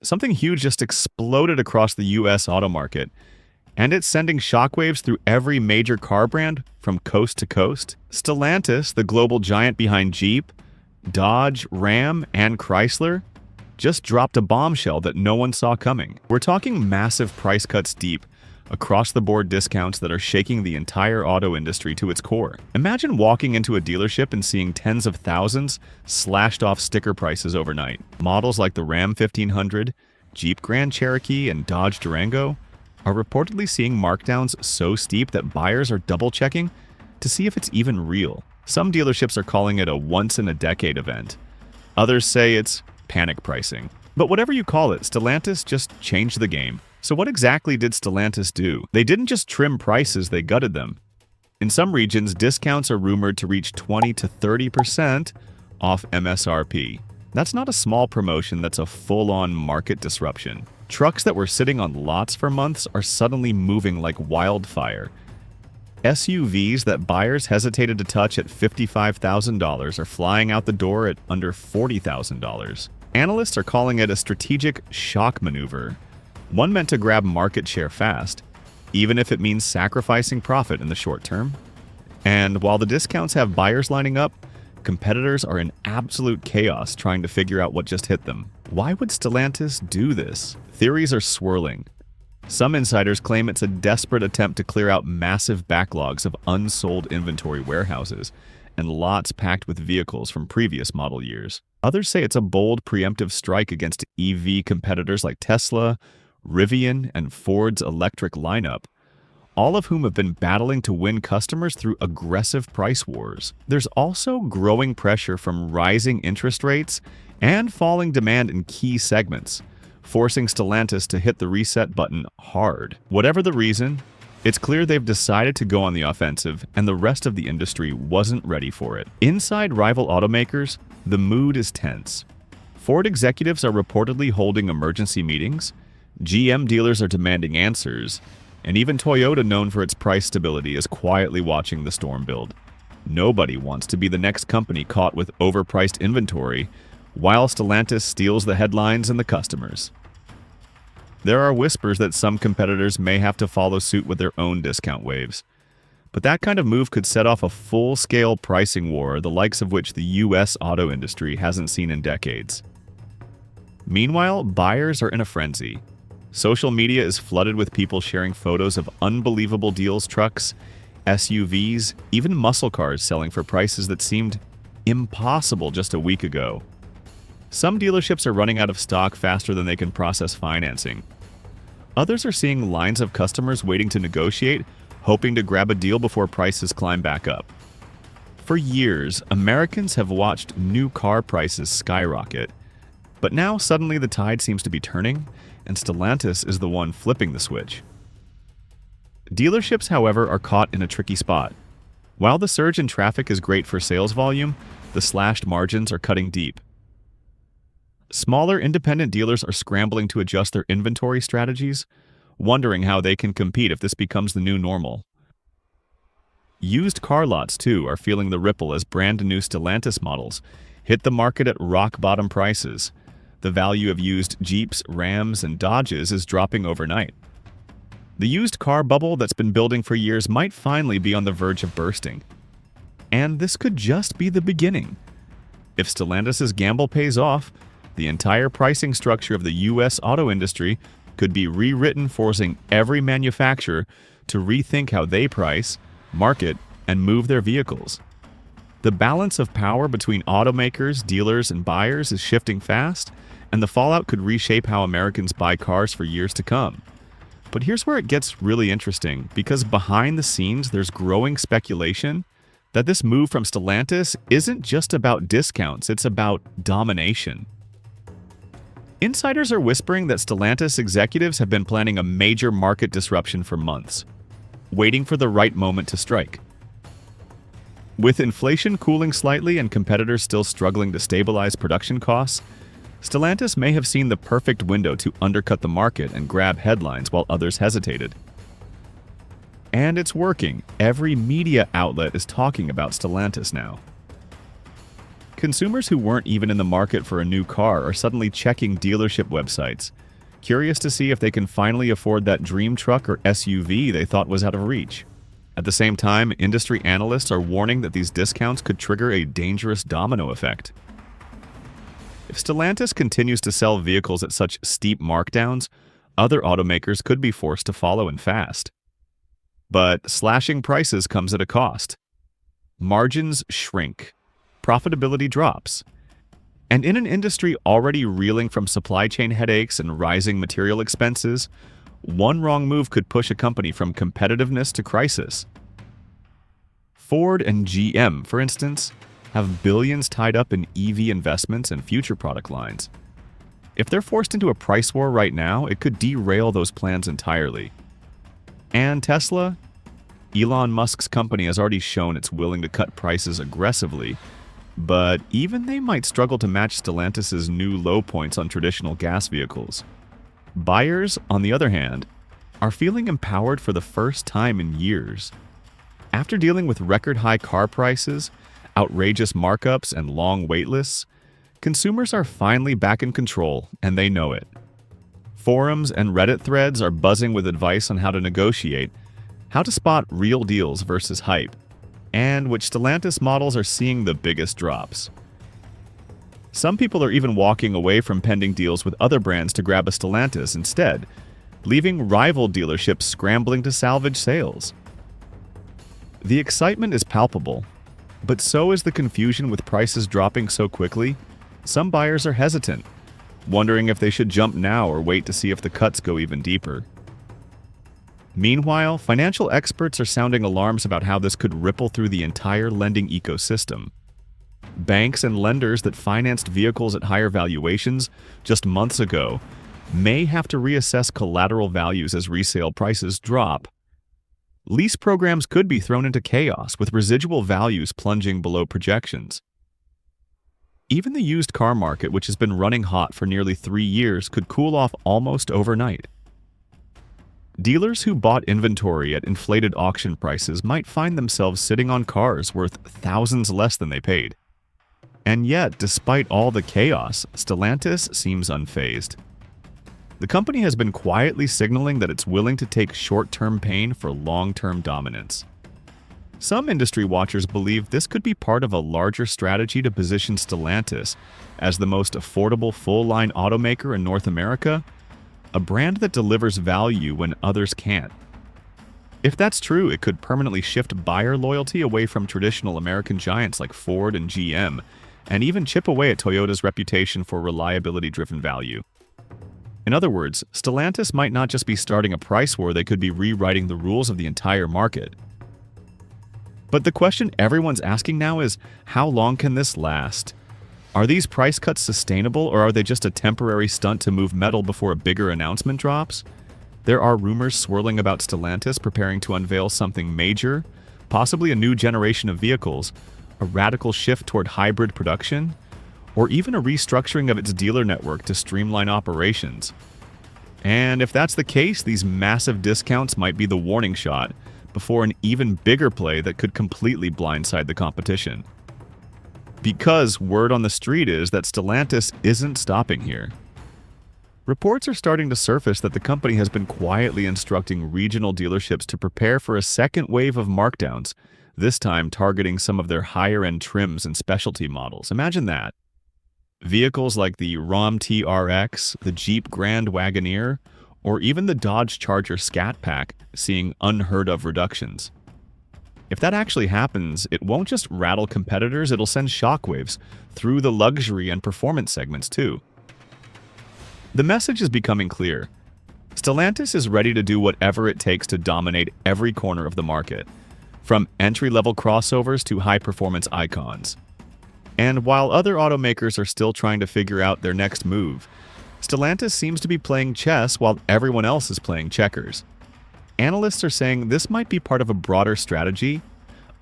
Something huge just exploded across the US auto market, and it's sending shockwaves through every major car brand from coast to coast. Stellantis, the global giant behind Jeep, Dodge, Ram, and Chrysler, just dropped a bombshell that no one saw coming. We're talking massive price cuts deep, across-the-board discounts that are shaking the entire auto industry to its core. Imagine walking into a dealership and seeing tens of thousands slashed off sticker prices overnight. Models like the Ram 1500, Jeep Grand Cherokee, and Dodge Durango are reportedly seeing markdowns so steep that buyers are double-checking to see if it's even real. Some dealerships are calling it a once-in-a-decade event. Others say it's panic pricing. But whatever you call it, Stellantis just changed the game. So what exactly did Stellantis do? They didn't just trim prices, they gutted them. In some regions, discounts are rumored to reach 20 to 30% off MSRP. That's not a small promotion, that's a full-on market disruption. Trucks that were sitting on lots for months are suddenly moving like wildfire. SUVs that buyers hesitated to touch at $55,000 are flying out the door at under $40,000. Analysts are calling it a strategic shock maneuver, one meant to grab market share fast, even if it means sacrificing profit in the short term. And while the discounts have buyers lining up, competitors are in absolute chaos trying to figure out what just hit them. Why would Stellantis do this? Theories are swirling. Some insiders claim it's a desperate attempt to clear out massive backlogs of unsold inventory warehouses and lots packed with vehicles from previous model years. Others say it's a bold preemptive strike against EV competitors like Tesla, Rivian, and Ford's electric lineup, all of whom have been battling to win customers through aggressive price wars. There's also growing pressure from rising interest rates and falling demand in key segments, forcing Stellantis to hit the reset button hard. Whatever the reason, it's clear they've decided to go on the offensive, and the rest of the industry wasn't ready for it. Inside rival automakers, the mood is tense. Ford executives are reportedly holding emergency meetings, GM dealers are demanding answers, and even Toyota, known for its price stability, is quietly watching the storm build. Nobody wants to be the next company caught with overpriced inventory, while Stellantis steals the headlines and the customers. There are whispers that some competitors may have to follow suit with their own discount waves. But that kind of move could set off a full-scale pricing war, the likes of which the US auto industry hasn't seen in decades. Meanwhile, buyers are in a frenzy. Social media is flooded with people sharing photos of unbelievable deals, trucks, SUVs, even muscle cars selling for prices that seemed impossible just a week ago. Some dealerships are running out of stock faster than they can process financing. Others are seeing lines of customers waiting to negotiate, hoping to grab a deal before prices climb back up. For years, Americans have watched new car prices skyrocket. But now suddenly the tide seems to be turning, and Stellantis is the one flipping the switch. Dealerships, however, are caught in a tricky spot. While the surge in traffic is great for sales volume, the slashed margins are cutting deep. Smaller independent dealers are scrambling to adjust their inventory strategies, wondering how they can compete if this becomes the new normal. Used car lots, too, are feeling the ripple as brand new Stellantis models hit the market at rock-bottom prices. The value of used Jeeps, Rams, and Dodges is dropping overnight. The used car bubble that's been building for years might finally be on the verge of bursting. And this could just be the beginning. If Stellantis' gamble pays off, the entire pricing structure of the US auto industry could be rewritten, forcing every manufacturer to rethink how they price, market, and move their vehicles. The balance of power between automakers, dealers, and buyers is shifting fast, and the fallout could reshape how Americans buy cars for years to come. But here's where it gets really interesting, because behind the scenes there's growing speculation that this move from Stellantis isn't just about discounts, it's about domination. Insiders are whispering that Stellantis executives have been planning a major market disruption for months, waiting for the right moment to strike. With inflation cooling slightly and competitors still struggling to stabilize production costs, Stellantis may have seen the perfect window to undercut the market and grab headlines while others hesitated. And it's working. Every media outlet is talking about Stellantis now. Consumers who weren't even in the market for a new car are suddenly checking dealership websites, curious to see if they can finally afford that dream truck or SUV they thought was out of reach. At the same time, industry analysts are warning that these discounts could trigger a dangerous domino effect. If Stellantis continues to sell vehicles at such steep markdowns, other automakers could be forced to follow in fast. But slashing prices comes at a cost. Margins shrink, profitability drops, and in an industry already reeling from supply chain headaches and rising material expenses, one wrong move could push a company from competitiveness to crisis. Ford and GM, for instance, have billions tied up in EV investments and future product lines. If they're forced into a price war right now, it could derail those plans entirely. And Tesla? Elon Musk's company has already shown it's willing to cut prices aggressively, but even they might struggle to match Stellantis' new low points on traditional gas vehicles. Buyers, on the other hand, are feeling empowered for the first time in years. After dealing with record-high car prices, outrageous markups, and long waitlists, consumers are finally back in control, and they know it. Forums and Reddit threads are buzzing with advice on how to negotiate, how to spot real deals versus hype, and which Stellantis models are seeing the biggest drops. Some people are even walking away from pending deals with other brands to grab a Stellantis instead, leaving rival dealerships scrambling to salvage sales. The excitement is palpable, but so is the confusion with prices dropping so quickly. Some buyers are hesitant, wondering if they should jump now or wait to see if the cuts go even deeper. Meanwhile, financial experts are sounding alarms about how this could ripple through the entire lending ecosystem. Banks and lenders that financed vehicles at higher valuations just months ago may have to reassess collateral values as resale prices drop. Lease programs could be thrown into chaos, with residual values plunging below projections. Even the used car market, which has been running hot for nearly 3 years, could cool off almost overnight. Dealers who bought inventory at inflated auction prices might find themselves sitting on cars worth thousands less than they paid. And yet, despite all the chaos, Stellantis seems unfazed. The company has been quietly signaling that it's willing to take short-term pain for long-term dominance. Some industry watchers believe this could be part of a larger strategy to position Stellantis as the most affordable full-line automaker in North America, a brand that delivers value when others can't. If that's true, it could permanently shift buyer loyalty away from traditional American giants like Ford and GM, and even chip away at Toyota's reputation for reliability-driven value. In other words, Stellantis might not just be starting a price war, they could be rewriting the rules of the entire market. But the question everyone's asking now is, how long can this last? Are these price cuts sustainable, or are they just a temporary stunt to move metal before a bigger announcement drops? There are rumors swirling about Stellantis preparing to unveil something major, possibly a new generation of vehicles, a radical shift toward hybrid production, or even a restructuring of its dealer network to streamline operations. And if that's the case, these massive discounts might be the warning shot before an even bigger play that could completely blindside the competition. Because word on the street is that Stellantis isn't stopping here. Reports are starting to surface that the company has been quietly instructing regional dealerships to prepare for a second wave of markdowns, this time targeting some of their higher-end trims and specialty models. Imagine that. Vehicles like the Ram TRX, the Jeep Grand Wagoneer, or even the Dodge Charger Scat Pack seeing unheard-of reductions. If that actually happens, it won't just rattle competitors, it'll send shockwaves through the luxury and performance segments too. The message is becoming clear. Stellantis is ready to do whatever it takes to dominate every corner of the market, from entry-level crossovers to high-performance icons. And while other automakers are still trying to figure out their next move, Stellantis seems to be playing chess while everyone else is playing checkers. Analysts are saying this might be part of a broader strategy,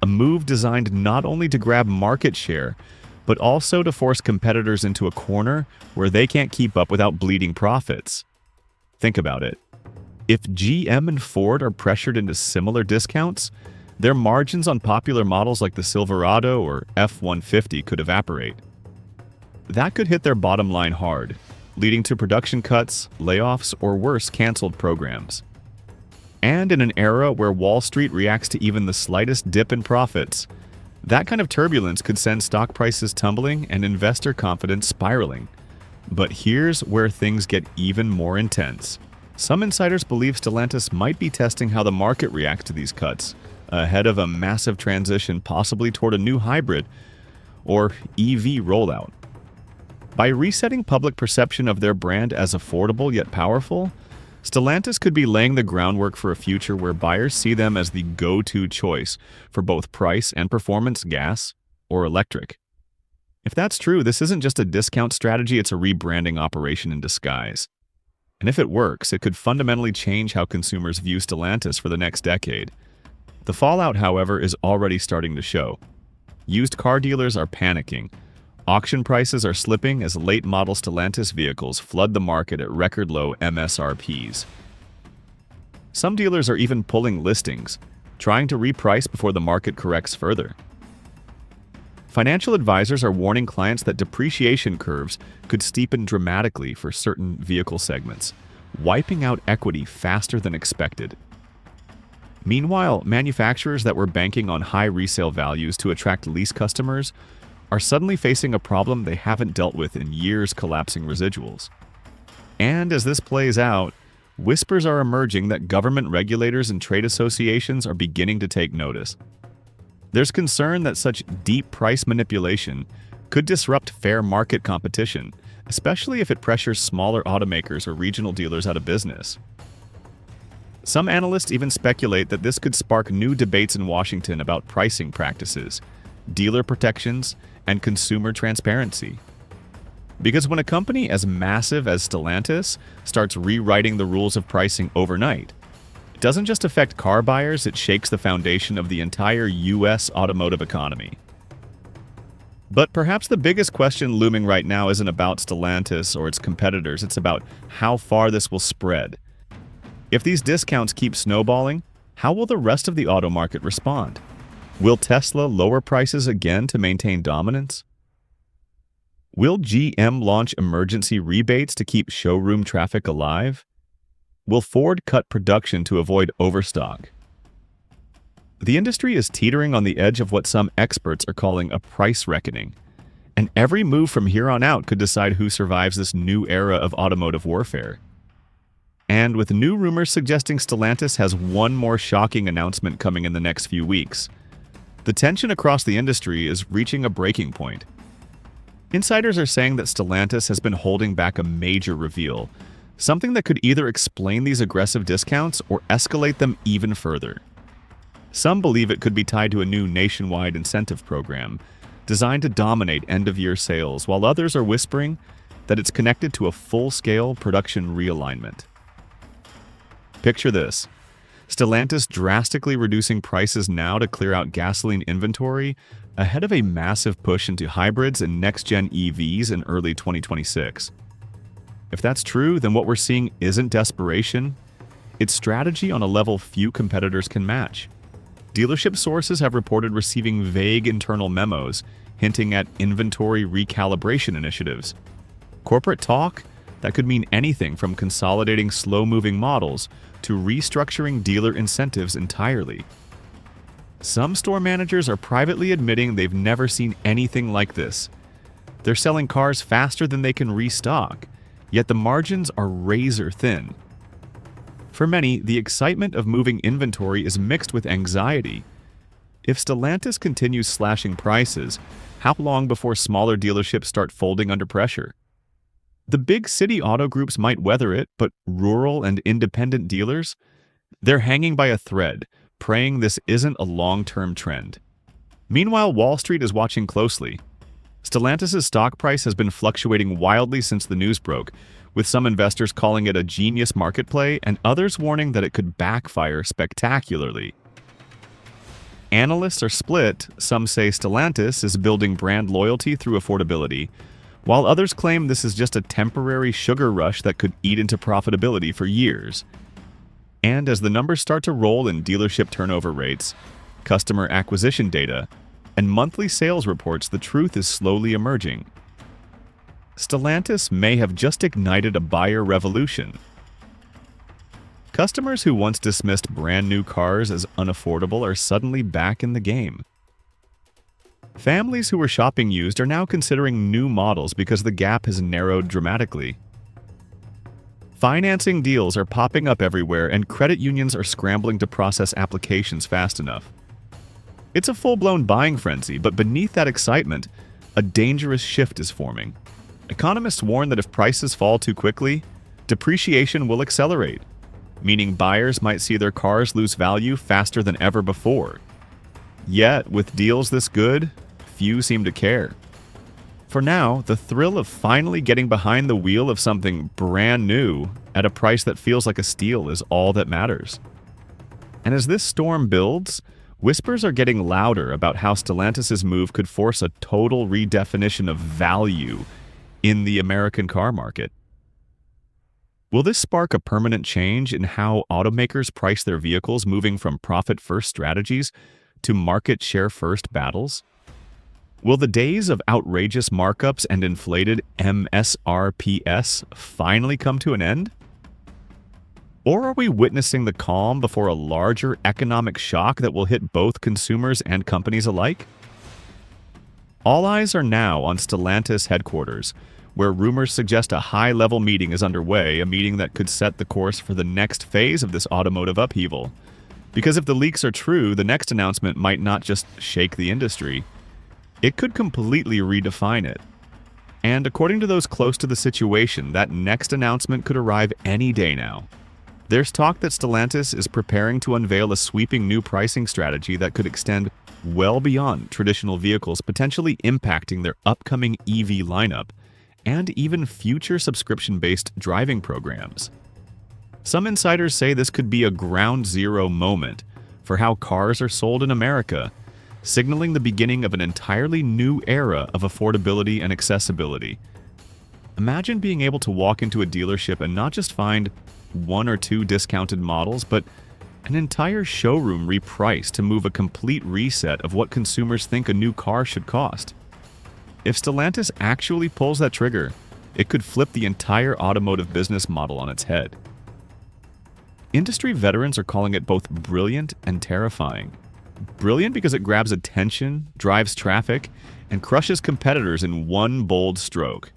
a move designed not only to grab market share, but also to force competitors into a corner where they can't keep up without bleeding profits. Think about it. If GM and Ford are pressured into similar discounts, Their margins on popular models like the Silverado or F-150 could evaporate. That could hit their bottom line hard, leading to production cuts, layoffs, or worse, canceled programs. And in an era where Wall Street reacts to even the slightest dip in profits, that kind of turbulence could send stock prices tumbling and investor confidence spiraling. But here's where things get even more intense. Some insiders believe Stellantis might be testing how the market reacts to these cuts, ahead of a massive transition possibly toward a new hybrid or EV rollout. By resetting public perception of their brand as affordable yet powerful, Stellantis could be laying the groundwork for a future where buyers see them as the go-to choice for both price and performance, gas or electric. If that's true, this isn't just a discount strategy, it's a rebranding operation in disguise. And if it works, it could fundamentally change how consumers view Stellantis for the next decade. The fallout, however, is already starting to show. Used car dealers are panicking. Auction prices are slipping as late-model Stellantis vehicles flood the market at record-low MSRPs. Some dealers are even pulling listings, trying to reprice before the market corrects further. Financial advisors are warning clients that depreciation curves could steepen dramatically for certain vehicle segments, wiping out equity faster than expected. Meanwhile, manufacturers that were banking on high resale values to attract lease customers are suddenly facing a problem they haven't dealt with in years: collapsing residuals. And as this plays out, whispers are emerging that government regulators and trade associations are beginning to take notice. There's concern that such deep price manipulation could disrupt fair market competition, especially if it pressures smaller automakers or regional dealers out of business. Some analysts even speculate that this could spark new debates in Washington about pricing practices, dealer protections, and consumer transparency. Because when a company as massive as Stellantis starts rewriting the rules of pricing overnight, it doesn't just affect car buyers, it shakes the foundation of the entire US automotive economy. But perhaps the biggest question looming right now isn't about Stellantis or its competitors, it's about how far this will spread. If these discounts keep snowballing, how will the rest of the auto market respond? Will Tesla lower prices again to maintain dominance? Will GM launch emergency rebates to keep showroom traffic alive? Will Ford cut production to avoid overstock? The industry is teetering on the edge of what some experts are calling a price reckoning, and every move from here on out could decide who survives this new era of automotive warfare. And with new rumors suggesting Stellantis has one more shocking announcement coming in the next few weeks, the tension across the industry is reaching a breaking point. Insiders are saying that Stellantis has been holding back a major reveal, something that could either explain these aggressive discounts or escalate them even further. Some believe it could be tied to a new nationwide incentive program designed to dominate end-of-year sales, while others are whispering that it's connected to a full-scale production realignment. Picture this: Stellantis drastically reducing prices now to clear out gasoline inventory ahead of a massive push into hybrids and next-gen EVs in early 2026. If that's true, then what we're seeing isn't desperation, it's strategy on a level few competitors can match. Dealership sources have reported receiving vague internal memos hinting at inventory recalibration initiatives. Corporate talk that could mean anything from consolidating slow-moving models to restructuring dealer incentives entirely. Some store managers are privately admitting they've never seen anything like this. They're selling cars faster than they can restock, yet the margins are razor thin. For many, the excitement of moving inventory is mixed with anxiety. If Stellantis continues slashing prices, how long before smaller dealerships start folding under pressure? The big city auto groups might weather it, but rural and independent dealers? They're hanging by a thread, praying this isn't a long-term trend. Meanwhile, Wall Street is watching closely. Stellantis' stock price has been fluctuating wildly since the news broke, with some investors calling it a genius market play and others warning that it could backfire spectacularly. Analysts are split. Some say Stellantis is building brand loyalty through affordability, while others claim this is just a temporary sugar rush that could eat into profitability for years. And as the numbers start to roll in dealership turnover rates, customer acquisition data, and monthly sales reports, the truth is slowly emerging. Stellantis may have just ignited a buyer revolution. Customers who once dismissed brand new cars as unaffordable are suddenly back in the game. Families who were shopping used are now considering new models because the gap has narrowed dramatically. Financing deals are popping up everywhere, and credit unions are scrambling to process applications fast enough. It's a full-blown buying frenzy, but beneath that excitement, a dangerous shift is forming. Economists warn that if prices fall too quickly, depreciation will accelerate, meaning buyers might see their cars lose value faster than ever before. Yet, with deals this good, few seem to care. For now, the thrill of finally getting behind the wheel of something brand new at a price that feels like a steal is all that matters. And as this storm builds, whispers are getting louder about how Stellantis' move could force a total redefinition of value in the American car market. Will this spark a permanent change in how automakers price their vehicles, moving from profit-first strategies to market share-first battles? Will the days of outrageous markups and inflated MSRPs finally come to an end? Or are we witnessing the calm before a larger economic shock that will hit both consumers and companies alike? All eyes are now on Stellantis headquarters, where rumors suggest a high-level meeting is underway, a meeting that could set the course for the next phase of this automotive upheaval. Because if the leaks are true, the next announcement might not just shake the industry, it could completely redefine it. And according to those close to the situation, that next announcement could arrive any day now. There's talk that Stellantis is preparing to unveil a sweeping new pricing strategy that could extend well beyond traditional vehicles, potentially impacting their upcoming EV lineup and even future subscription-based driving programs. Some insiders say this could be a ground zero moment for how cars are sold in America, signaling the beginning of an entirely new era of affordability and accessibility. Imagine being able to walk into a dealership and not just find one or two discounted models, but an entire showroom repriced to move a complete reset of what consumers think a new car should cost. If Stellantis actually pulls that trigger, it could flip the entire automotive business model on its head. Industry veterans are calling it both brilliant and terrifying. Brilliant because it grabs attention, drives traffic, and crushes competitors in one bold stroke.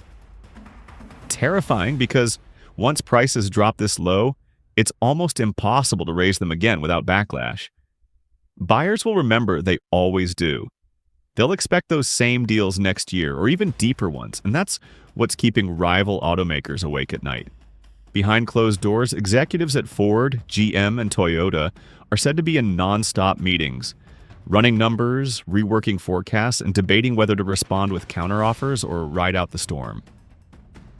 Terrifying because once prices drop this low, it's almost impossible to raise them again without backlash. Buyers will remember they always do. They'll expect those same deals next year, or even deeper ones, and that's what's keeping rival automakers awake at night. Behind closed doors, executives at Ford, GM, and Toyota are said to be in non-stop meetings, running numbers, reworking forecasts, and debating whether to respond with counteroffers or ride out the storm.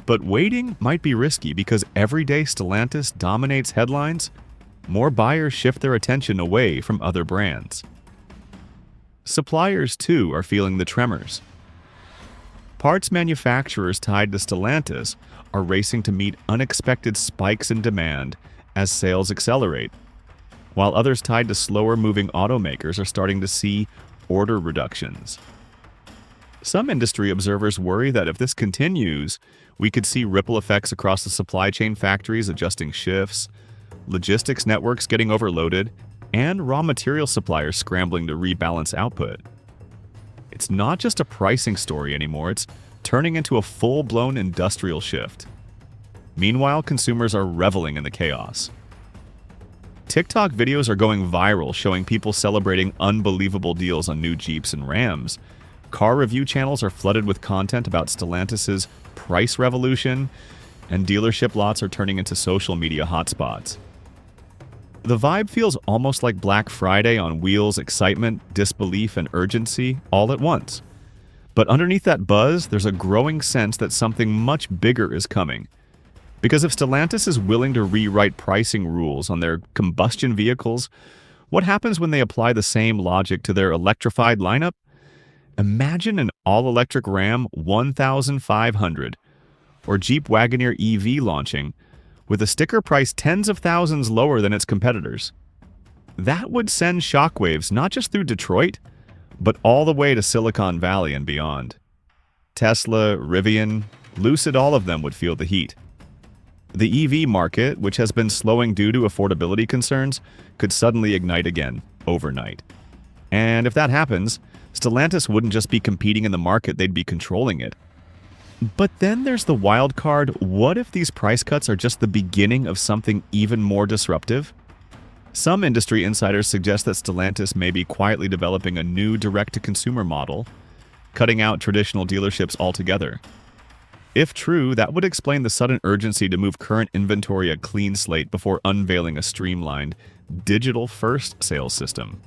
But waiting might be risky because every day Stellantis dominates headlines, more buyers shift their attention away from other brands. Suppliers, too, are feeling the tremors. Parts manufacturers tied to Stellantis are racing to meet unexpected spikes in demand as sales accelerate, while others tied to slower-moving automakers are starting to see order reductions. Some industry observers worry that if this continues, we could see ripple effects across the supply chain, factories adjusting shifts, logistics networks getting overloaded, and raw material suppliers scrambling to rebalance output. It's not just a pricing story anymore, it's turning into a full-blown industrial shift. Meanwhile, consumers are reveling in the chaos. TikTok videos are going viral, showing people celebrating unbelievable deals on new Jeeps and Rams. Car review channels are flooded with content about Stellantis' price revolution, and dealership lots are turning into social media hotspots. The vibe feels almost like Black Friday on wheels: excitement, disbelief, and urgency all at once. But underneath that buzz, there's a growing sense that something much bigger is coming. Because if Stellantis is willing to rewrite pricing rules on their combustion vehicles, what happens when they apply the same logic to their electrified lineup? Imagine an all-electric Ram 1500 or Jeep Wagoneer EV launching with a sticker price tens of thousands lower than its competitors. That would send shockwaves not just through Detroit, but all the way to Silicon Valley and beyond. Tesla, Rivian, Lucid, all of them would feel the heat. The EV market, which has been slowing due to affordability concerns, could suddenly ignite again, overnight. And if that happens, Stellantis wouldn't just be competing in the market, they'd be controlling it. But then there's the wild card: what if these price cuts are just the beginning of something even more disruptive? Some industry insiders suggest that Stellantis may be quietly developing a new direct-to-consumer model, cutting out traditional dealerships altogether. If true, that would explain the sudden urgency to move current inventory a clean slate before unveiling a streamlined, digital-first sales system.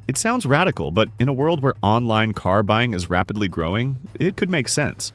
It sounds radical, but in a world where online car buying is rapidly growing, it could make sense.